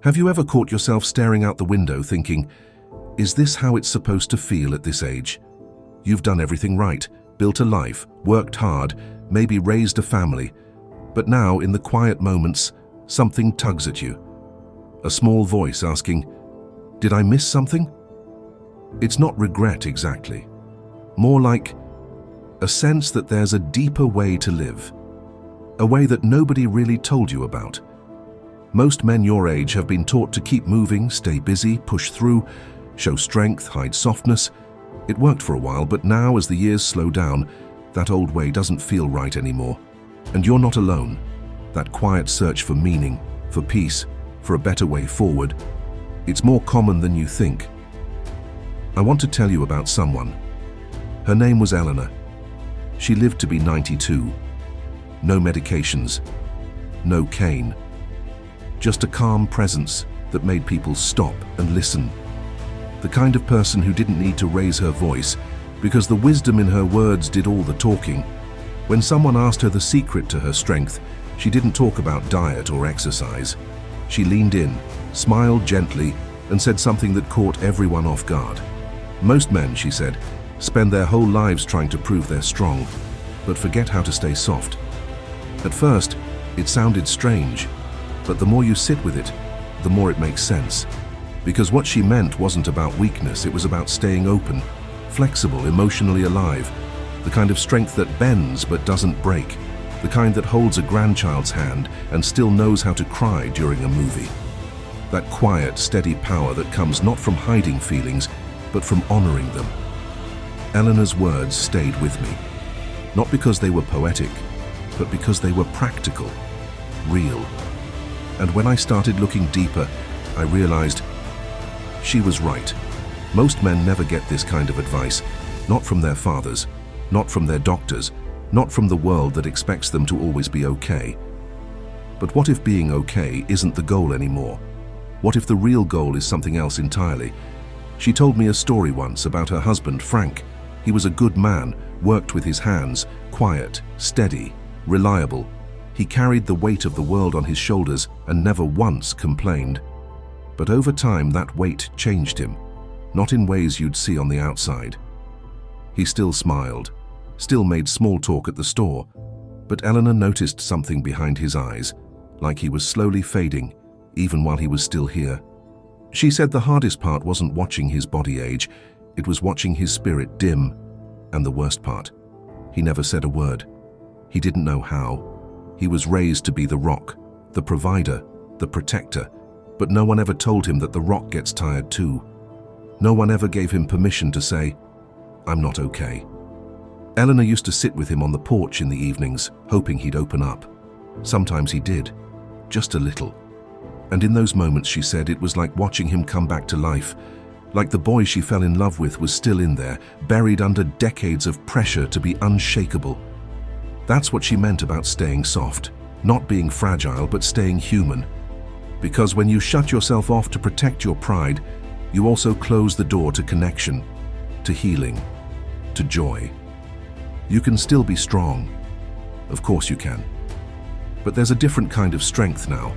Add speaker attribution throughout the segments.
Speaker 1: Have you ever caught yourself staring out the window thinking, is this how it's supposed to feel at this age? You've done everything right, built a life, worked hard, maybe raised a family, but now in the quiet moments, something tugs at you. A small voice asking, did I miss something? It's not regret exactly, more like a sense that there's a deeper way to live, a way that nobody really told you about. Most men your age have been taught to keep moving, stay busy, push through, show strength, hide softness. It worked for a while, but now as the years slow down, that old way doesn't feel right anymore. And you're not alone. That quiet search for meaning, for peace, for a better way forward, it's more common than you think. I want to tell you about someone. Her name was Eleanor. She lived to be 92. No medications, no cane. Just a calm presence that made people stop and listen. The kind of person who didn't need to raise her voice because the wisdom in her words did all the talking. When someone asked her the secret to her strength, she didn't talk about diet or exercise. She leaned in, smiled gently, and said something that caught everyone off guard. Most men, she said, spend their whole lives trying to prove they're strong, but forget how to stay soft. At first, it sounded strange, but the more you sit with it, the more it makes sense. Because what she meant wasn't about weakness, it was about staying open, flexible, emotionally alive, the kind of strength that bends but doesn't break, the kind that holds a grandchild's hand and still knows how to cry during a movie. That quiet, steady power that comes not from hiding feelings, but from honoring them. Eleanor's words stayed with me, not because they were poetic, but because they were practical, real. And when I started looking deeper, I realized she was right. Most men never get this kind of advice, not from their fathers, not from their doctors, not from the world that expects them to always be okay. But what if being okay isn't the goal anymore? What if the real goal is something else entirely? She told me a story once about her husband, Frank. He was a good man, worked with his hands, quiet, steady, reliable. He carried the weight of the world on his shoulders and never once complained. But over time, that weight changed him, not in ways you'd see on the outside. He still smiled, still made small talk at the store, but Eleanor noticed something behind his eyes, like he was slowly fading, even while he was still here. She said the hardest part wasn't watching his body age, it was watching his spirit dim. And the worst part, he never said a word. He didn't know how. He was raised to be the rock, the provider, the protector, but no one ever told him that the rock gets tired too. No one ever gave him permission to say, I'm not okay. Eleanor used to sit with him on the porch in the evenings, hoping he'd open up. Sometimes he did, just a little. And in those moments, she said, it was like watching him come back to life, like the boy she fell in love with was still in there, buried under decades of pressure to be unshakable. That's what she meant about staying soft, not being fragile, but staying human. Because when you shut yourself off to protect your pride, you also close the door to connection, to healing, to joy. You can still be strong. Of course you can. But there's a different kind of strength now,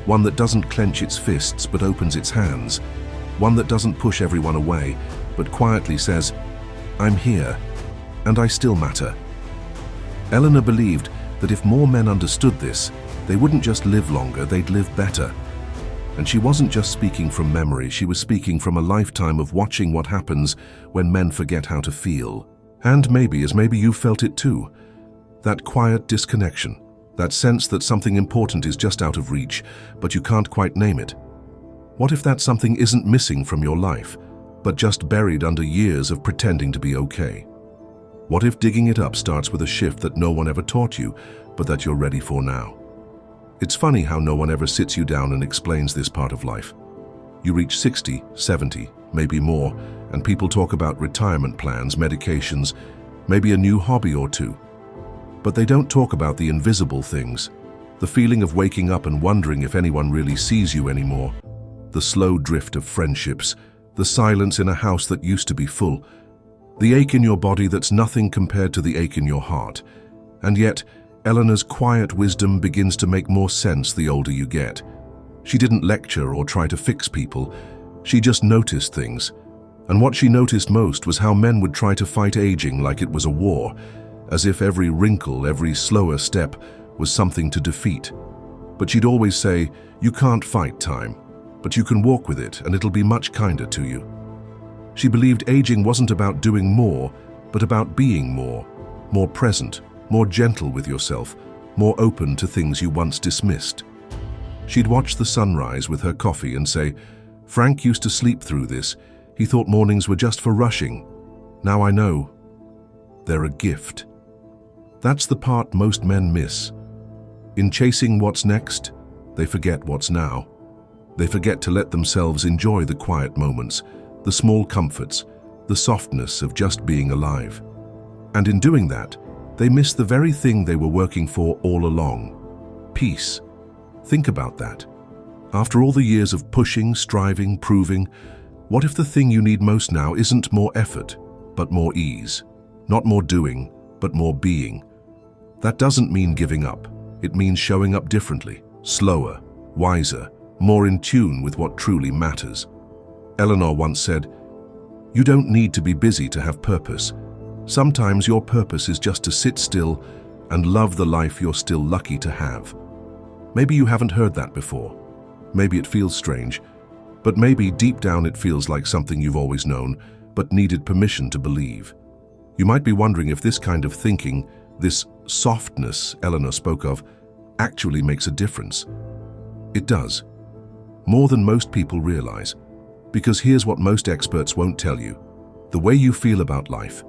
Speaker 1: one that doesn't clench its fists but opens its hands, one that doesn't push everyone away, but quietly says, I'm here, and I still matter. Eleanor believed that if more men understood this, they wouldn't just live longer, they'd live better. And she wasn't just speaking from memory, she was speaking from a lifetime of watching what happens when men forget how to feel. And maybe you felt it too. That quiet disconnection, that sense that something important is just out of reach, but you can't quite name it. What if that something isn't missing from your life, but just buried under years of pretending to be okay? What if digging it up starts with a shift that no one ever taught you, but that you're ready for now? It's funny how no one ever sits you down and explains this part of life. You reach 60, 70, maybe more, and people talk about retirement plans, medications, maybe a new hobby or two. But they don't talk about the invisible things, the feeling of waking up and wondering if anyone really sees you anymore, the slow drift of friendships, the silence in a house that used to be full, the ache in your body that's nothing compared to the ache in your heart. And yet, Eleanor's quiet wisdom begins to make more sense the older you get. She didn't lecture or try to fix people. She just noticed things. And what she noticed most was how men would try to fight aging like it was a war, as if every wrinkle, every slower step was something to defeat. But she'd always say, "You can't fight time, but you can walk with it and it'll be much kinder to you." She believed aging wasn't about doing more, but about being more present, more gentle with yourself, more open to things you once dismissed. She'd watch the sunrise with her coffee and say, "Frank used to sleep through this. He thought mornings were just for rushing. Now I know. They're a gift." That's the part most men miss. In chasing what's next, they forget what's now. They forget to let themselves enjoy the quiet moments, the small comforts, the softness of just being alive. And in doing that, they miss the very thing they were working for all along: peace. Think about that. After all the years of pushing, striving, proving, what if the thing you need most now isn't more effort, but more ease? Not more doing, but more being. That doesn't mean giving up. It means showing up differently, slower, wiser, more in tune with what truly matters. Eleanor once said, "You don't need to be busy to have purpose. Sometimes your purpose is just to sit still and love the life you're still lucky to have." Maybe you haven't heard that before. Maybe it feels strange, but maybe deep down it feels like something you've always known, but needed permission to believe. You might be wondering if this kind of thinking, this softness Eleanor spoke of, actually makes a difference. It does. More than most people realize. Because here's what most experts won't tell you. The way you feel about life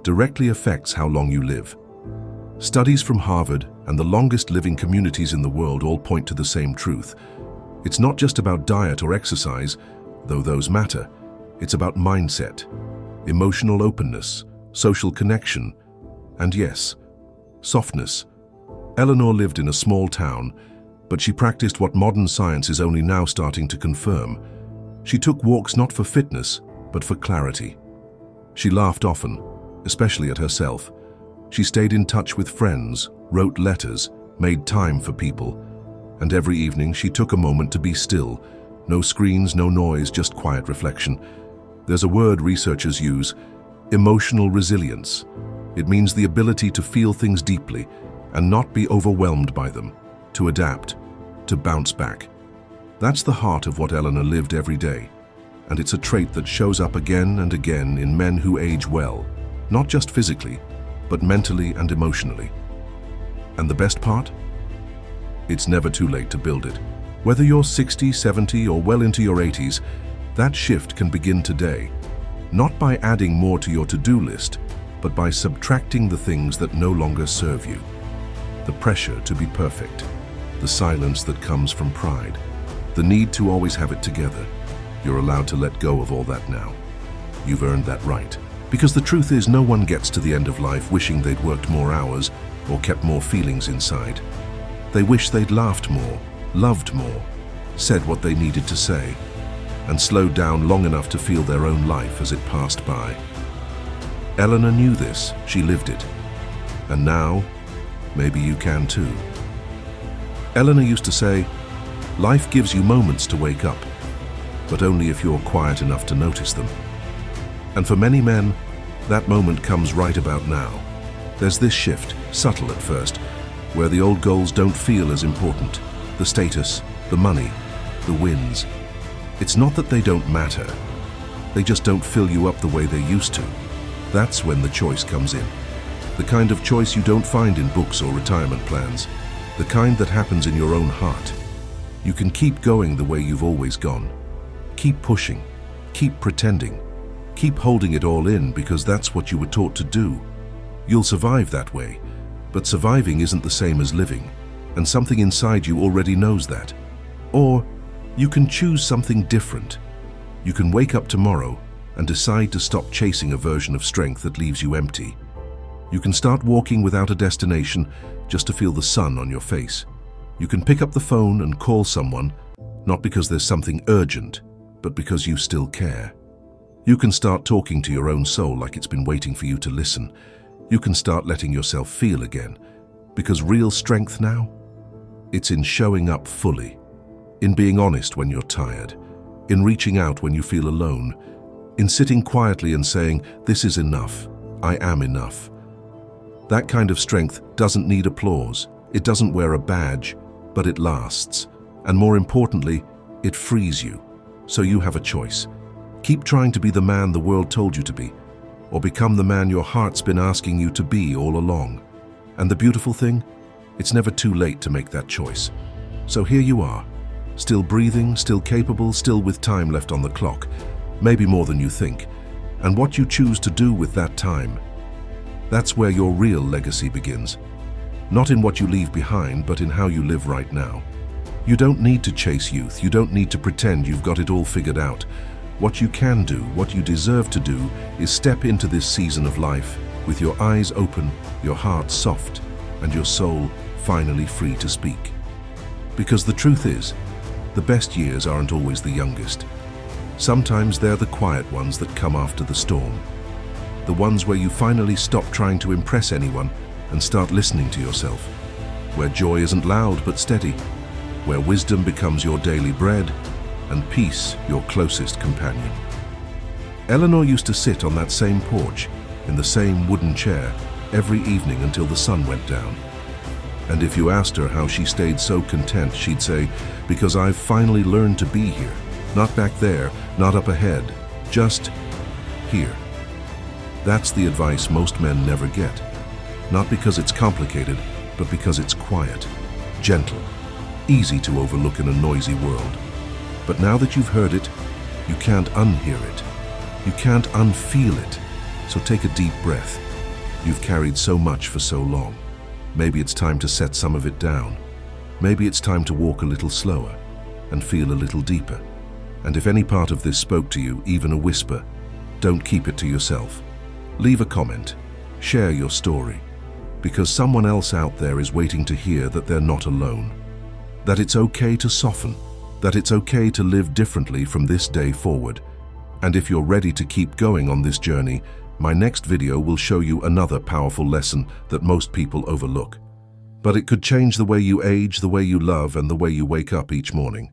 Speaker 1: directly affects how long you live. Studies from Harvard and the longest living communities in the world all point to the same truth. It's not just about diet or exercise, though those matter. It's about mindset, emotional openness, social connection, and yes, softness. Eleanor lived in a small town, but she practiced what modern science is only now starting to confirm. She took walks not for fitness, but for clarity. She laughed often, especially at herself. She stayed in touch with friends, wrote letters, made time for people. And every evening she took a moment to be still. No screens, no noise, just quiet reflection. There's a word researchers use: emotional resilience. It means the ability to feel things deeply and not be overwhelmed by them, to adapt, to bounce back. That's the heart of what Eleanor lived every day. And it's a trait that shows up again and again in men who age well, not just physically, but mentally and emotionally. And the best part? It's never too late to build it. Whether you're 60, 70, or well into your 80s, that shift can begin today. Not by adding more to your to-do list, but by subtracting the things that no longer serve you. The pressure to be perfect, the silence that comes from pride, the need to always have it together. You're allowed to let go of all that now. You've earned that right. Because the truth is, no one gets to the end of life wishing they'd worked more hours or kept more feelings inside. They wish they'd laughed more, loved more, said what they needed to say, and slowed down long enough to feel their own life as it passed by. Eleanor knew this, she lived it. And now, maybe you can too. Eleanor used to say, "Life gives you moments to wake up, but only if you're quiet enough to notice them." And for many men, that moment comes right about now. There's this shift, subtle at first, where the old goals don't feel as important. The status, the money, the wins. It's not that they don't matter. They just don't fill you up the way they used to. That's when the choice comes in. The kind of choice you don't find in books or retirement plans. The kind that happens in your own heart. You can keep going the way you've always gone. Keep pushing. Keep pretending. Keep holding it all in because that's what you were taught to do. You'll survive that way, but surviving isn't the same as living, and something inside you already knows that. Or you can choose something different. You can wake up tomorrow and decide to stop chasing a version of strength that leaves you empty. You can start walking without a destination just to feel the sun on your face. You can pick up the phone and call someone, not because there's something urgent, but because you still care. You can start talking to your own soul like it's been waiting for you to listen. You can start letting yourself feel again, because real strength now, it's in showing up fully. in being honest when you're tired, in reaching out when you feel alone, in sitting quietly and saying, "This is enough. I am enough." That kind of strength doesn't need applause. It doesn't wear a badge, but it lasts. And more importantly, it frees you. So you have a choice. Keep trying to be the man the world told you to be, or become the man your heart's been asking you to be all along. And the beautiful thing? It's never too late to make that choice. So here you are, still breathing, still capable, still with time left on the clock, maybe more than you think. And what you choose to do with that time, that's where your real legacy begins. Not in what you leave behind, but in how you live right now. You don't need to chase youth. You don't need to pretend you've got it all figured out. What you can do, what you deserve to do, is step into this season of life with your eyes open, your heart soft, and your soul finally free to speak. Because the truth is, the best years aren't always the youngest. Sometimes they're the quiet ones that come after the storm. The ones where you finally stop trying to impress anyone and start listening to yourself. Where joy isn't loud but steady. Where wisdom becomes your daily bread and peace your closest companion. Eleanor used to sit on that same porch in the same wooden chair every evening until the sun went down. And if you asked her how she stayed so content, she'd say, "Because I've finally learned to be here. Not back there, not up ahead, just here." That's the advice most men never get. Not because it's complicated, but because it's quiet, gentle, easy to overlook in a noisy world. But now that you've heard it, you can't unhear it. You can't unfeel it. So take a deep breath. You've carried so much for so long. Maybe it's time to set some of it down. Maybe it's time to walk a little slower and feel a little deeper. And if any part of this spoke to you, even a whisper, don't keep it to yourself. Leave a comment. Share your story. Because someone else out there is waiting to hear that they're not alone. That it's okay to soften. That it's okay to live differently from this day forward. And if you're ready to keep going on this journey, my next video will show you another powerful lesson that most people overlook. But it could change the way you age, the way you love, and the way you wake up each morning.